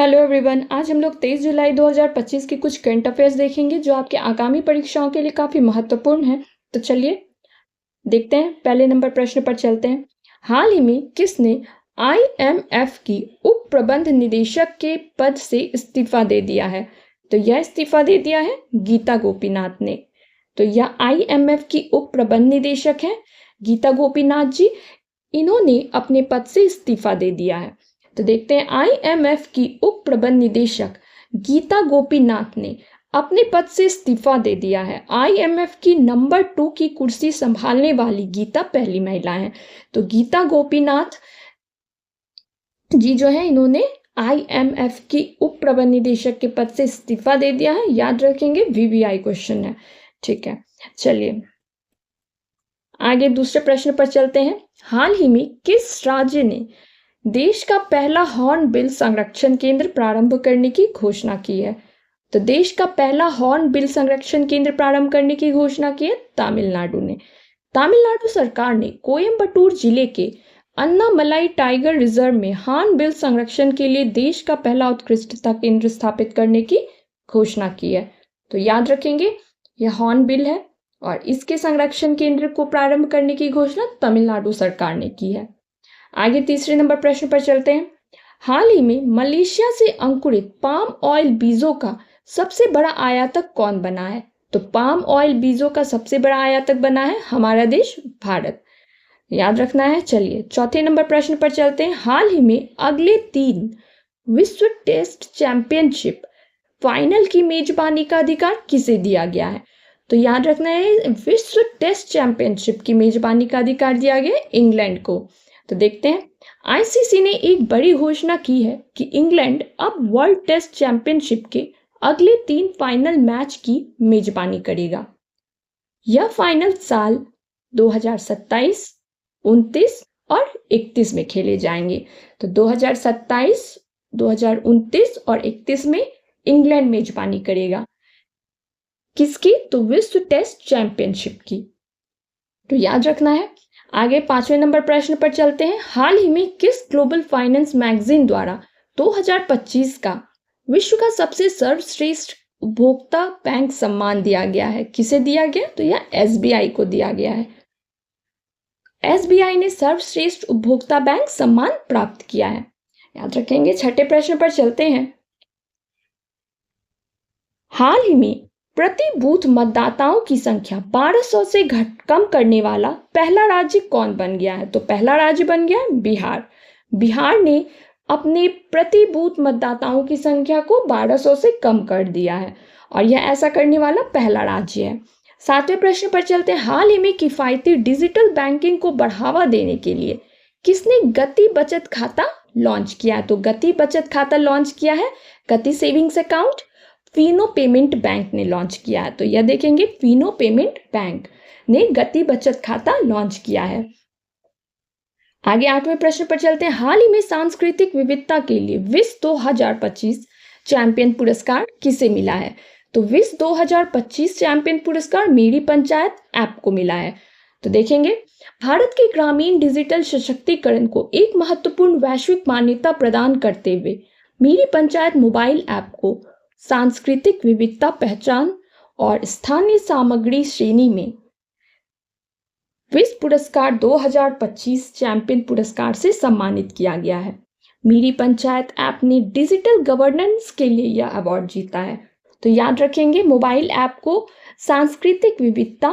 Hello everyone, आज हम लोग 23 जुलाई 2025 की कुछ करंट अफेयर्स देखेंगे जो आपके आगामी परीक्षाओं के लिए काफ़ी महत्वपूर्ण है। तो चलिए देखते हैं। पहले नंबर प्रश्न पर चलते हैं। हाल ही में किसने आईएमएफ की उप प्रबंध निदेशक के पद से इस्तीफा दे दिया है? तो यह इस्तीफा दे दिया है गीता गोपीनाथ ने। तो यह आईएमएफ की उप प्रबंध निदेशक है गीता गोपीनाथ जी। इन्होंने अपने पद से इस्तीफा दे दिया है। तो देखते हैं, आईएमएफ की उप प्रबंध निदेशक गीता गोपीनाथ ने अपने पद से इस्तीफा दे दिया है। आईएमएफ की नंबर 2 की कुर्सी संभालने वाली गीता पहली महिला हैं। तो गीता गोपीनाथ जी जो है, इन्होंने आईएमएफ की उप प्रबंध निदेशक के पद से इस्तीफा दे दिया है। याद रखेंगे, वीवीआई क्वेश्चन है। ठीक है, चलिए आगे दूसरे प्रश्न पर चलते हैं। हाल ही में किस राज्य ने देश का पहला हॉर्नबिल संरक्षण केंद्र प्रारंभ करने की घोषणा की है? तो देश का पहला हॉर्नबिल संरक्षण केंद्र प्रारंभ करने की घोषणा की है तमिलनाडु ने। तमिलनाडु सरकार ने कोयम्बटूर जिले के अन्नामलाई टाइगर रिजर्व में हॉर्नबिल संरक्षण के लिए देश का पहला उत्कृष्टता केंद्र स्थापित करने की घोषणा की है। तो याद रखेंगे, यह हॉर्नबिल है और इसके संरक्षण केंद्र को प्रारंभ करने की घोषणा तमिलनाडु सरकार ने की है। आगे तीसरे नंबर प्रश्न पर चलते हैं। हाल ही में मलेशिया से अंकुरित पाम ऑयल बीजों का सबसे बड़ा आयातक कौन बना है? तो पाम ऑयल बीजों का सबसे बड़ा आयातक बना है हमारा देश भारत। याद रखना है। चलिए चौथे नंबर प्रश्न पर चलते हैं। हाल ही में अगले 3 विश्व टेस्ट चैंपियनशिप फाइनल की मेजबानी का अधिकार किसे दिया गया है? तो याद रखना है, विश्व टेस्ट चैंपियनशिप की मेजबानी का अधिकार दिया गया है इंग्लैंड को। तो देखते हैं, आईसीसी ने एक बड़ी घोषणा की है कि इंग्लैंड अब वर्ल्ड टेस्ट चैंपियनशिप के अगले 3 फाइनल मैच की मेजबानी करेगा। यह फाइनल साल 2027, 29 और 31 में खेले जाएंगे। तो 2027, 2029 और 31 में इंग्लैंड मेजबानी करेगा। किसकी? तो विश्व टेस्ट चैंपियनशिप की। तो याद रखना है। आगे 5वें नंबर प्रश्न पर चलते हैं। हाल ही में किस ग्लोबल फाइनेंस मैगजीन द्वारा 2025 का विश्व का सबसे सर्वश्रेष्ठ उपभोक्ता बैंक सम्मान दिया गया है? किसे दिया गया? तो यह एसबीआई को दिया गया है। एसबीआई ने सर्वश्रेष्ठ उपभोक्ता बैंक सम्मान प्राप्त किया है। याद रखेंगे। छठे प्रश्न पर चलते हैं। हाल ही में प्रति बूथ मतदाताओं की संख्या 1200 से कम करने वाला पहला राज्य कौन बन गया है? तो पहला राज्य बन गया बिहार। बिहार ने अपने प्रति बूथ मतदाताओं की संख्या को 1200 से कम कर दिया है और यह ऐसा करने वाला पहला राज्य है। 7वें प्रश्न पर चलते हैं। हाल ही में किफायती डिजिटल बैंकिंग को बढ़ावा देने के लिए किसने गति बचत खाता लॉन्च किया है? तो गति बचत खाता लॉन्च किया है गति savings account Fino payment bank ने लॉन्च किया है। तो यह देखेंगे, फिनो पेमेंट बैंक ने गति बचत खाता लॉन्च किया है। आगे 8वें प्रश्न पर चलते हैं। हाल ही में सांस्कृतिक विविधता के लिए विस 2025 चैंपियन पुरस्कार किसे मिला है? तो विस 2025 चैंपियन पुरस्कार मेरी पंचायत ऐप को मिला है। तो देखेंगे, भारत के ग्रामीण डिजिटल सशक्तिकरण को एक महत्वपूर्ण वैश्विक मान्यता प्रदान करते हुए मेरी पंचायत मोबाइल ऐप को सांस्कृतिक विविधता पहचान और स्थानीय सामग्री श्रेणी में विस पुरस्कार 2025 चैंपियन पुरस्कार से सम्मानित किया गया है। मेरी पंचायत ऐप ने डिजिटल गवर्नेंस के लिए यह अवार्ड जीता है। तो याद रखेंगे, मोबाइल ऐप को सांस्कृतिक विविधता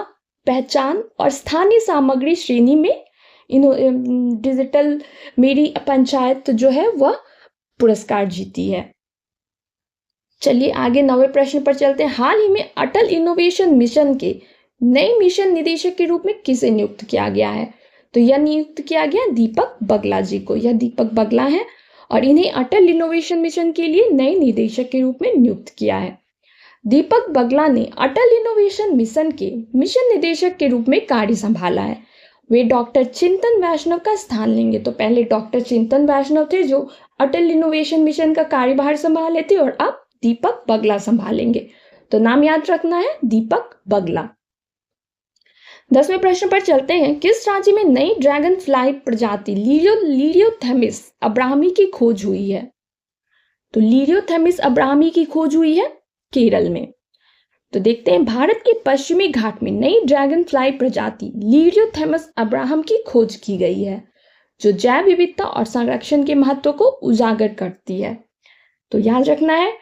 पहचान और स्थानीय सामग्री श्रेणी में डिजिटल मेरी पंचायत जो है वह पुरस्कार जीती है। चलिए आगे 9वें प्रश्न पर चलते हैं। हाल ही में अटल इनोवेशन मिशन के नए मिशन निदेशक के रूप में किसे नियुक्त किया गया है? तो यह नियुक्त किया गया दीपक बगला जी को। यह दीपक बगला हैं और इन्हें अटल इनोवेशन मिशन के लिए नए निदेशक के रूप में नियुक्त किया है। दीपक बगला ने अटल इनोवेशन मिशन के मिशन निदेशक के रूप में कार्य संभाला है। वे डॉक्टर चिंतन वैष्णव का स्थान लेंगे। तो पहले डॉक्टर चिंतन वैष्णव थे जो अटल इनोवेशन मिशन का कार्यभार संभाले थे और अब दीपक बगला संभालेंगे। तो नाम याद रखना है, दीपक बगला। 10वें प्रश्न पर चलते हैं। किस राज्य में नई ड्रैगन फ्लाई प्रजाति लीरियोथेमिस अब्राहमी की खोज हुई है? तो लीरियोथेमिस अब्राहमी की खोज हुई है केरल में। तो देखते हैं, भारत के पश्चिमी घाट में नई ड्रैगन फ्लाई प्रजाति लीरियोथेमिस अब्राहम की खोज की गई है, जो जैव विविधता और संरक्षण के महत्व को उजागर करती है। तो याद रखना है,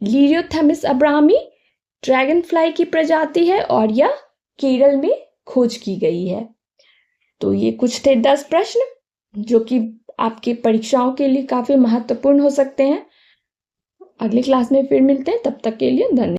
लीरियोथेमिस अब्राहमी ड्रैगन फ्लाई की प्रजाति है और यह केरल में खोज की गई है। तो ये कुछ थे 10 प्रश्न जो कि आपके परीक्षाओं के लिए काफी महत्वपूर्ण हो सकते हैं। अगली क्लास में फिर मिलते हैं, तब तक के लिए धन्यवाद।